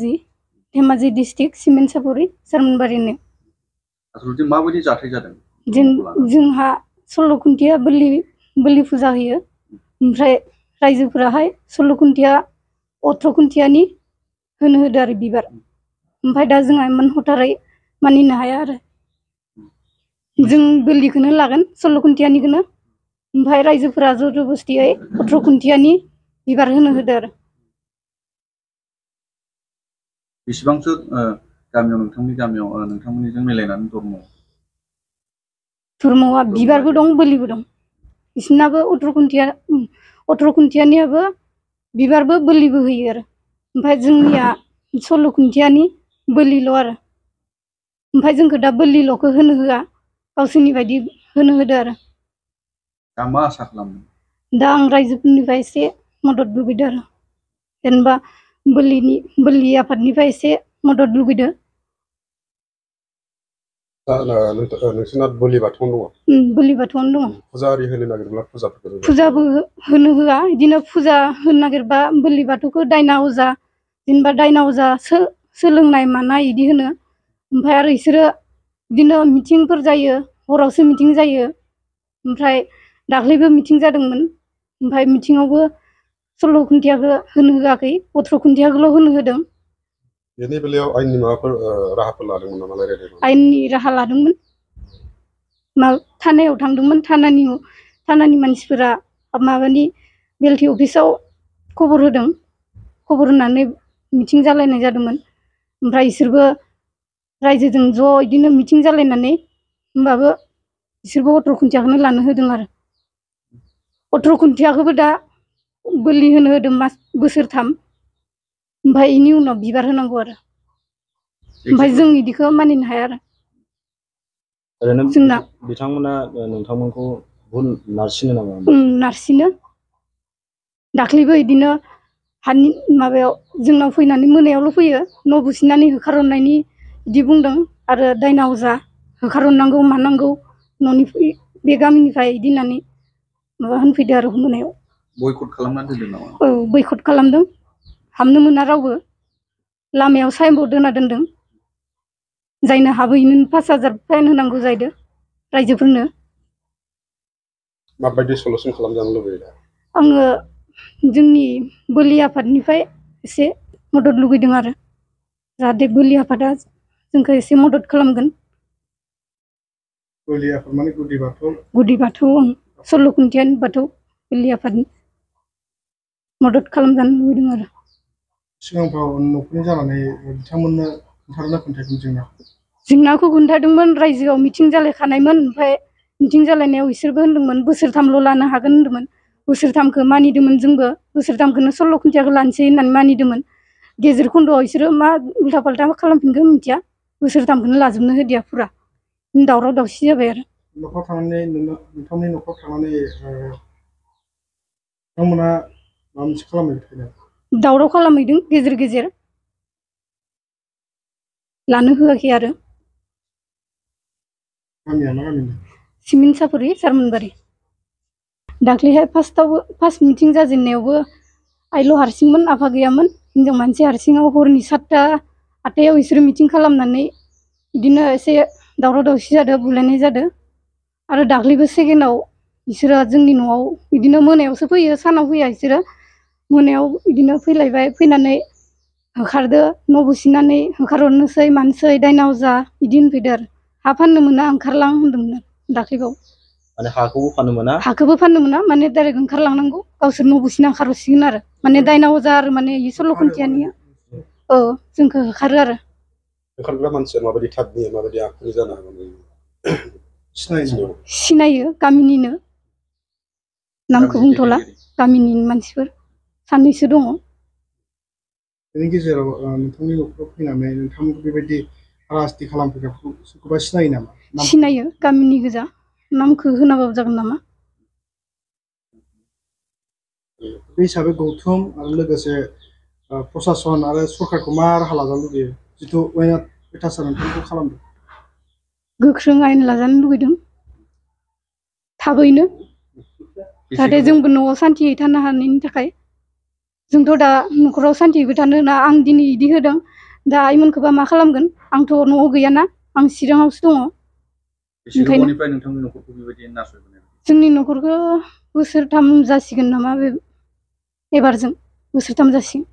Dhemaji district सिमेन्सापुरि सारमोनबारिनो आसलथे माबायदि जाथाय जादों जोंहा 16 खुन्थिया बोलि फुजा होयो ओमफ्राय रायजोफोराहाय 16 खुन्थिया 18 खुन्थियानि होनो होदो आरो बिबार ओमफ्राय दा जोंहा इमान हथारै मानिनो हाया आरो जों बोलिखौनो लागोन 16 खुन्थियानिखौनो ओमफ्राय रायजोफोरा जबरदस्तियै 18 खुन्थियानि बिबार होनो होदो आरो बेसेबांसो गामियाव नोंथांनि गामियाव नोंथांमोननिजों मिलायनानै धर्मआ बिबारबो दं बोलिबो दं बिसनाबो 18 खुन्थियानियाबो बिबारबो बोलिबो होयो आरो ओमफ्राय जोंनिया 16 खुन्थियानि बोलिल' आरो ओमफ्राय जोंखौ दा बोलिल'खौ होनो होआ गावसोरनि बायदि होनो होदो आरो दा मा आसा खालामदों दा आं रायजोफोरनिफ्राय एसे मदद लुगैदों आरो जेनेबा बोलि आफादनिफ्राय एसे मदद लुगैदो नोंसोरना बोलि बाथौआवनो दङ बोलि बाथौआवनो दङ फुजा आरि होनो नागिरब्ला फुजाबो होनो होआ बिदिनो फुजा होनो नागिरबा बोलि बाथौखौ दायना अजा जेनेबा दायना अजा सोलोंनाय मानाय बिदि होनो ओमफ्राय आरो बिसोरो बिदिनो मिटिंफोर जायो हरावसो मिटिं जायो ओमफ्राय दाख्लैबो मिटिं जादोंमोन ओमफ्राय मिटिङावबो 16 खुन्थियाखौ होनो होआखै 18 खुन्थियाखौल' होनो होदों बेनि बेलायाव आयेननि माबाफोर राहाफोर लादोंमोन नामा रायज्लायदोंमोन आयेननि राहा लादोंमोन थानायाव थांदोंमोन थानानि मानसिफोरा माबानि बेलटि अफिसाव खबर होदों खबर होनानै मिटिं जालायनाय जादोंमोन ओमफ्राय बिसोरबो रायजोजों ज' बिदिनो मिटिं जालायनानै होमबाबो बिसोरबो 18 खुन्थियाखौनो लानो होदों आरो 18 खुन्थियाखौबो दा बोलि होनो होदों बोसोरथाम ओमफ्राय बेनि उनाव बिबार होनांगौ आरो ओमफ्राय जों बिदिखौ मानिनो हाया आरो ओरैनो जोंना बिथांमोना नोंथांमोनखौ भुल नारसिनो नामा नारसिनो दाख्लैबो बिदिनो हानि माबायाव जोंनाव फैनानै मोनायावल' फैयो न' बुसिनानै होखारहरनायनि बिदि बुंदों आरो दायना अजा होखारहरनांगौ मानांगौ न'निफ्राय बे गामिनिफ्राय बिदि होननानै माबा होनफैदो आरो मोनायाव बयकट खालामनानै दोनदों नामा औ बयकट खालामदों हाबनो मोना रावबो लामायाव साइनबर्ड होना दोनदों जायनो हाबैनो 5000 फाइन होनांगौ जाहैदों रायजोफोरनो माबायदि सलुसन खालामजानो लुबैयो आङो जोंनि बोलि आफादनिफ्राय एसे मदद लुगैदों आरो जाहाथे बोलि आफादा जोंखौ एसे मदद खालामगोन बोलि आफाद माने गुदि बाथौ 16 खुन्थियानि बाथौ बोलि आफादनि मदद खालामजानो लुबैदों आरो सिगांफ्राव न'खरनि जानानै बिथांमोननो खोन्थादोंना खोन्थायाखैमोन जेंनाखौ खोन्थादोंमोन रायजोआव मिटिं जालायखानायमोन ओमफ्राय मिटिं जालायनायाव बिसोरबो होनदोंमोन बोसोरथामल' लानो हागोन होनदोंमोन बोसोरथामखौ मानिदोंमोन जोंबो बोसोरथामखौनो 16 खुन्थियाखौ लानोसै होननानै मानिदोंमोन गेजेर खन्द'आव बिसोरो मा उल्था पाल्टा खालामफिनगोन मिथिया बोसोरथामखौनो लाजोबनो होदिया फुरा दावराव दावसि जाबाय आरो न'खराव थांनानै नोंथांनि न'खराव थांनानै बिथांमोना माबा मोनसे खालामहैबाय दावराव खालामहैदों गेजेर गेजेर लानो होआखै आरो गामिया मा गामि सिमेन्सापुरि सारमोनबारि दाख्लैहाय फार्स्ट मिटिं जाजेननायावबो आइल' हारसिंमोन आफा गैयामोन हिनजाव मानसि हारसिङाव हरनि 7टा 8टायाव बिसोरो मिटिं खालामनानै बिदिनो एसे दावराव दावसि जादों बुलायनाय जादों आरो दाख्लैबो सेकेन्डआव बिसोरो जोंनि न'आव बिदिनो मोनायावसो फैयो सानाव फैया बिसोरो मोनायाव बिदिनो फैलायबाय फैनानै होखारदो न' बुसिनानै होखारहरनोसै मानोसै दायना अजा बिदि होनफैदो आरो हा फाननो मोना ओंखारलां होनदोंमोन दाख्लैबाव माने हाखौबो फाननो मोना माने डाइरेक्ट ओंखारलांनांगौ गावसोर न' बुसिना ओंखारहरसिगोन आरो माने दायना अजा आरो माने 16 खुन्थियानिया औ जोंखौ होखारो आरो ओंखारग्रा मानसिया माबायदि टाइपनि माबायदि आखुनि जानो हागौ सिनायो गामिनिनो नामखौ बुंथ'ला गामिनि मानसिफोर सानैसो दङ बेनि गेजेराव नोंथांनि न'खराव फैनानै नोंथांमोनखौ बेबायदि राजनिति खालामफैग्राखौ सोरखौबा सिनायो नामा सिनायो गामिनि गोजा नामखौ होनाबाबो जागोन नामा बे हिसाबै गौथुम आरो लोगोसे प्रसासन आरो सरकारखौ मा राहा लाजानो लुबैयो जिथु अयनाय नोंथांखौ खालामदों गोख्रों आयेन लाजानो लुबैदों थाबैनो जाहाथे जोंबो न'आव सान्थियै थानो हानायनि थाखाय जोंथ' दा न'खराव सान्थिबो थानो होना आं दिनै इदि होदों दा आइमोनखौबा मा खालामगोन आंथ' न'आव गैयाना आं चिराङावसो दङ बेसे ओंखायनो- गोबावनिफ्राय नोंथांनि न'खरखौ बेबायदि नासयबोनाय? जोंनि न'खरखौ बोसोरथाम जासिगोन नामा बे एबारजों बोसोरथाम जासिगोन